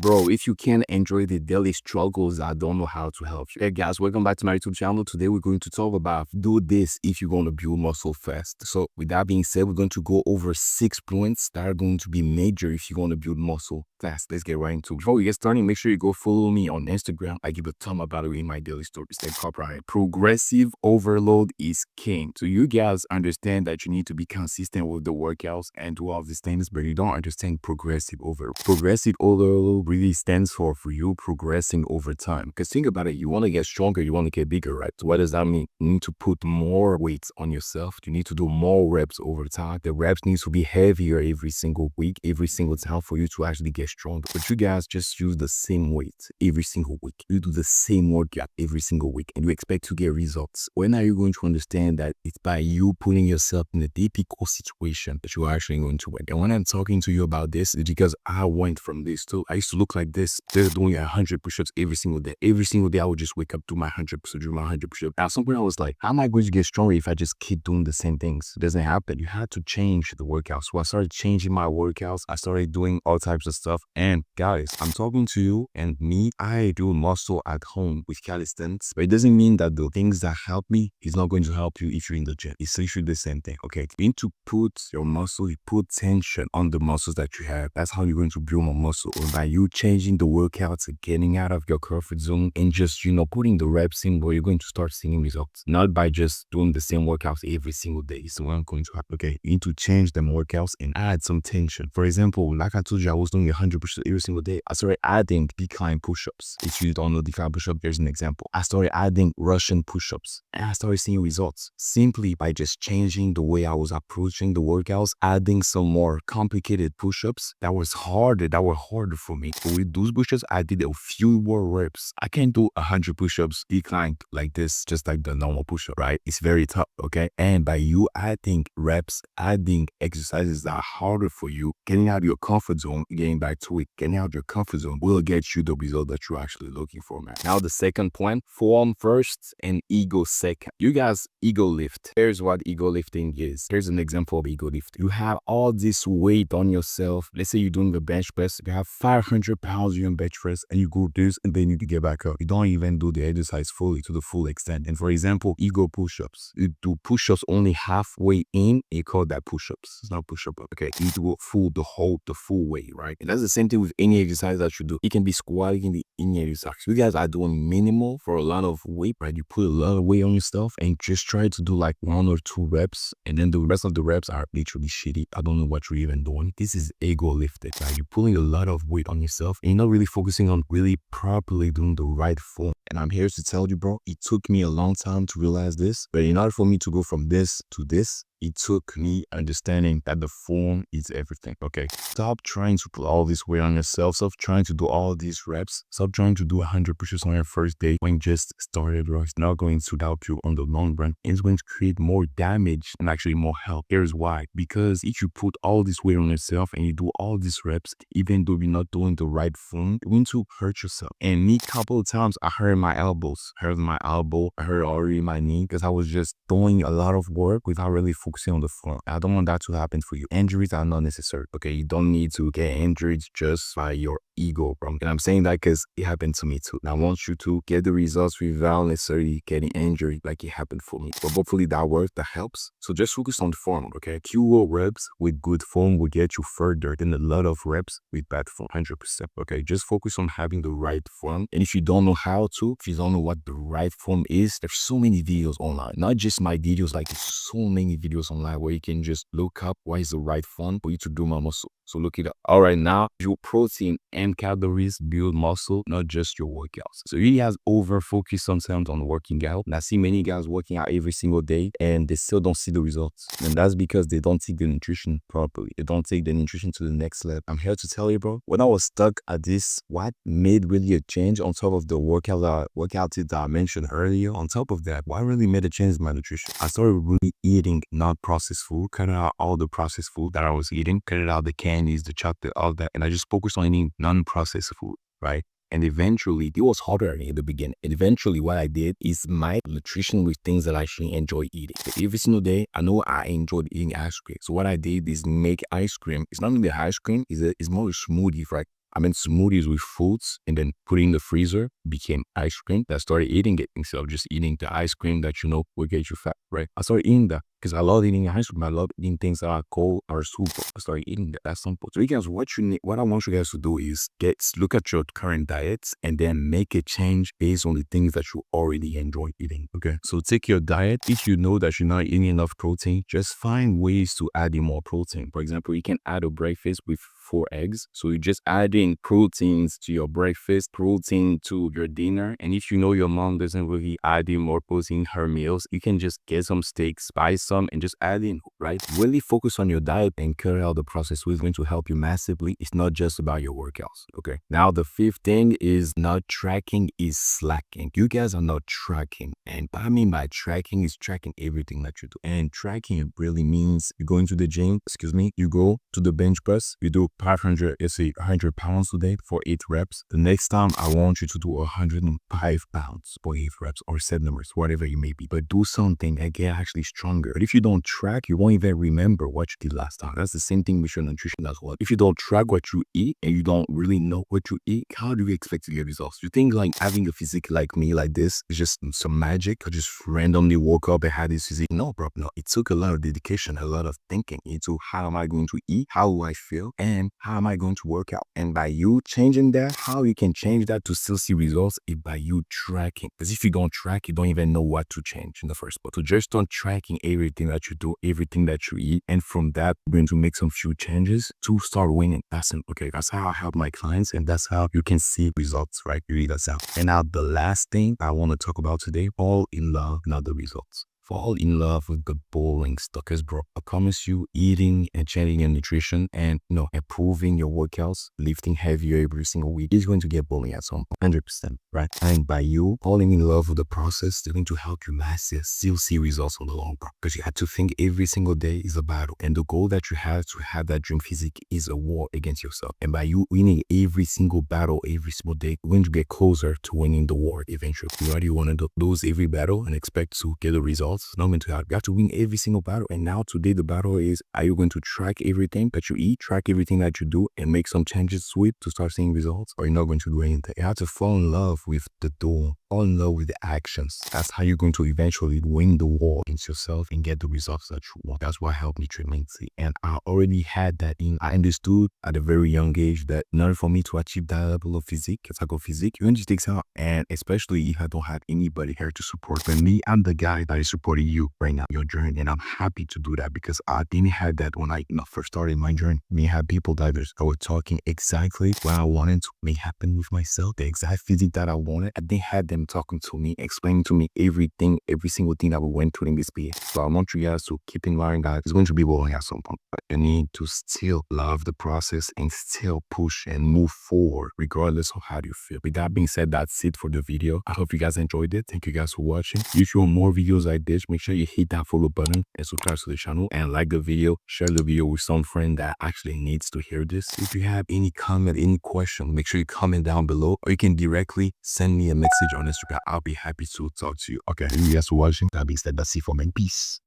Bro, if you can't enjoy the daily struggles, I don't know how to help you. Hey guys, welcome back to my YouTube channel. Today we're going to talk about do this if you're going to build muscle fast. So with that being said, we're going to go over 6 points that are going to be major if you're going to build muscle fast. Let's get right into it. Before we get started, make sure you go follow me on Instagram. I give a ton about it in my daily stories. Stay copyright. Progressive overload is king. So you guys understand that you need to be consistent with the workouts and do all these things, but you don't understand progressive overload. Progressive overload really stands for you progressing over time. Because think about it, you want to get stronger, you want to get bigger, right? So what does that mean? You need to put more weights on yourself. You need to do more reps over time. The reps need to be heavier every single week, every single time for you to actually get stronger. But you guys just use the same weight every single week. You do the same workout every single week and you expect to get results. When are you going to understand that it's by you putting yourself in a difficult situation that you're actually going to win? And when I'm talking to you about this, it's because I went from this too. I used to look like this, just doing 100 push-ups every single day. Every single day, I would just wake up, do my 100 push-ups, do my 100 push-ups. At some point, I was like, how am I going to get stronger if I just keep doing the same things? It doesn't happen. You had to change the workouts. So I started changing my workouts. I started doing all types of stuff. And guys, I'm talking to you and me, I do muscle at home with calisthenics, but it doesn't mean that the things that help me is not going to help you if you're in the gym. It's literally the same thing, okay? You need to put your muscle, you put tension on the muscles that you have. That's how you're going to build more muscle. Or by you changing the workouts, getting out of your comfort zone and just, putting the reps in where you're going to start seeing results. Not by just doing the same workouts every single day. It's not going to happen, okay? You need to change them workouts and add some tension. For example, like I told you, I was doing 100% every single day. I started adding decline push-ups. If you don't know decline push-up, there's an example. I started adding Russian push-ups and I started seeing results simply by just changing the way I was approaching the workouts, adding some more complicated push-ups that were harder for me. But with those push-ups, I did a few more reps. I can't do 100 push-ups decline like this, just like the normal push-up, right? It's very tough, okay? And by you adding reps, adding exercises that are harder for you, getting out of your comfort zone, getting back to it, getting out of your comfort zone will get you the result that you're actually looking for, man. Now, the second point, form first and ego second. You guys, ego lift. Here's what ego lifting is. Here's an example of ego lift. You have all this weight on yourself. Let's say you're doing the bench press. You have 500 pounds in bench press and you go this and then you get back up. You don't even do the exercise fully to the full extent. And for example, ego push-ups. You do push-ups only halfway in, you call that push-ups. It's not push-up, okay? You do the full way, right? And that's the same thing with any exercise that you do. It can be squat, it can be any exercise. You guys are doing minimal for a lot of weight, right? You put a lot of weight on yourself and just try to do like 1 or 2 reps. And then the rest of the reps are literally shitty. I don't know what you're even doing. This is ego lifted, right? You're pulling a lot of weight on yourself and you're not really focusing on really properly doing the right form. And I'm here to tell you, bro, it took me a long time to realize this, but in order for me to go from this to this, it took me understanding that the form is everything, okay? Stop trying to put all this weight on yourself. Stop trying to do all these reps. Stop trying to do 100 push-ups on your first day when you just started, bro. It's not going to help you on the long run. It's going to create more damage and actually more help. Here's why. Because if you put all this weight on yourself and you do all these reps, even though you're not doing the right form, you're going to hurt yourself. And me, a couple of times, I hurt my elbows. I hurt already my knee because I was just doing a lot of work without really focusing on the form. I don't want that to happen for you. Injuries are not necessary, okay? You don't need to get injured just by your ego, bro. And I'm saying that because it happened to me too. And I want you to get the results without necessarily getting injured like it happened for me. But hopefully that works, that helps. So just focus on the form, okay? Fewer reps with good form will get you further than a lot of reps with bad form, 100%, okay? Just focus on having the right form. And if you don't know how to, if you don't know what the right form is, there's so many videos online. Not just my videos, like there's so many videos online where you can just look up what is the right form for you to do my muscle. So look it up. All right, now your protein and calories build muscle, not just your workouts. So he has over focused sometimes on working out. And I see many guys working out every single day and they still don't see the results. And that's because they don't take the nutrition properly. They don't take the nutrition to the next level. I'm here to tell you, bro, when I was stuck at this, what made really a change on top of the workout tips that I mentioned earlier, on top of that, what really made a change is my nutrition. I started really eating not processed food, cutting out all the processed food that I was eating, cutting out the candies, the chocolate, all that. And I just focused on eating non-processed food, right? And eventually, it was harder in the beginning. And eventually, what I did is my nutrition with things that I actually enjoy eating. Every single day, I know I enjoyed eating ice cream. So what I did is make ice cream. It's not really ice cream. It's more a smoothie, right? I mean smoothies with fruits and then put it in the freezer, became ice cream. I started eating it instead of just eating the ice cream that you know will get you fat, right? I started eating that because I love eating ice cream. I love eating things that are cold or soup. I started eating that. That's simple. So you guys, what you need, what I want you guys to do is look at your current diets and then make a change based on the things that you already enjoy eating. Okay. So take your diet. If you know that you're not eating enough protein, just find ways to add in more protein. For example, you can add a breakfast with 4 eggs. So you're just adding proteins to your breakfast, protein to your dinner. And if you know your mom doesn't really add in more protein in her meals, you can just get some steak, spice some, and just add in, right? Really focus on your diet and carry out the process, which is going to help you massively. It's not just about your workouts, okay? Now, the fifth thing is not tracking is slacking. You guys are not tracking. And what I mean by tracking is tracking everything that you do. And tracking it really means you go into the gym, you go to the bench press, you do 500, let's say 100 pounds today for 8 reps. The next time I want you to do 105 pounds for 8 reps or 7 numbers, whatever you may be, but do something and get actually stronger. But if you don't track, you won't even remember what you did last time. That's the same thing with your nutrition as well. If you don't track what you eat and you don't really know what you eat, how do you expect to get results? You think like having a physique like me like this is just some magic? I just randomly woke up and had this physique? No, bro. No, it took a lot of dedication, a lot of thinking into how am I going to eat, how do I feel, and how am I going to work out. And by you changing that, how you can change that to still see results is by you tracking. Because if you don't track, you don't even know what to change in the first place. So just start tracking everything that you do, everything that you eat. And from that, we're going to make some few changes to start winning. That's it. Okay, that's how I help my clients. And that's how you can see results, right? You read us out. And now the last thing I want to talk about today, fall in love, not the results. Fall in love with the boring stuff. Because bro, I promise you, eating and changing your nutrition and improving your workouts, lifting heavier every single week is going to get boring at some point, 100%, right? And by you falling in love with the process, they're going to help you massive, still see results on the long run. Because you have to think every single day is a battle. And the goal that you have to have that dream physique is a war against yourself. And by you winning every single battle, every single day, you're going to get closer to winning the war eventually. You already want to lose every battle and expect to get the results. It's not meant to happen. You have to win every single battle. And now today the battle is, are you going to track everything that you eat, track everything that you do, and make some changes to it to start seeing results? Or you're not going to do anything? You have to fall in love with the doing, fall in love with the actions. That's how you're going to eventually win the war against yourself and get the results that you want. That's what helped me tremendously. And I already had that in. I understood at a very young age that in order for me to achieve that level of physique, it's like a physique, it just takes time. And especially if I don't have anybody here to support me, I'm the guy that is supporting you right now, your journey. And I'm happy to do that because I didn't have that when I first started my journey. Me had people that were talking exactly what I wanted to make happen with myself, the exact physique that I wanted. I didn't have them talking to me, explaining to me everything, every single thing that we went through in this period. So I want you guys to keep in mind that it's going to be boring at some point. But you need to still love the process and still push and move forward, regardless of how you feel. With that being said, that's it for the video. I hope you guys enjoyed it. Thank you guys for watching. If you want more videos like this, make sure you hit that follow button and subscribe to the channel and like the video. Share the video with some friend that actually needs to hear this. If you have any comment, any question, make sure you comment down below, or you can directly send me a message on Instagram. I'll be happy to talk to you. Okay, thank you guys for watching. That being said, that's it for me. Peace.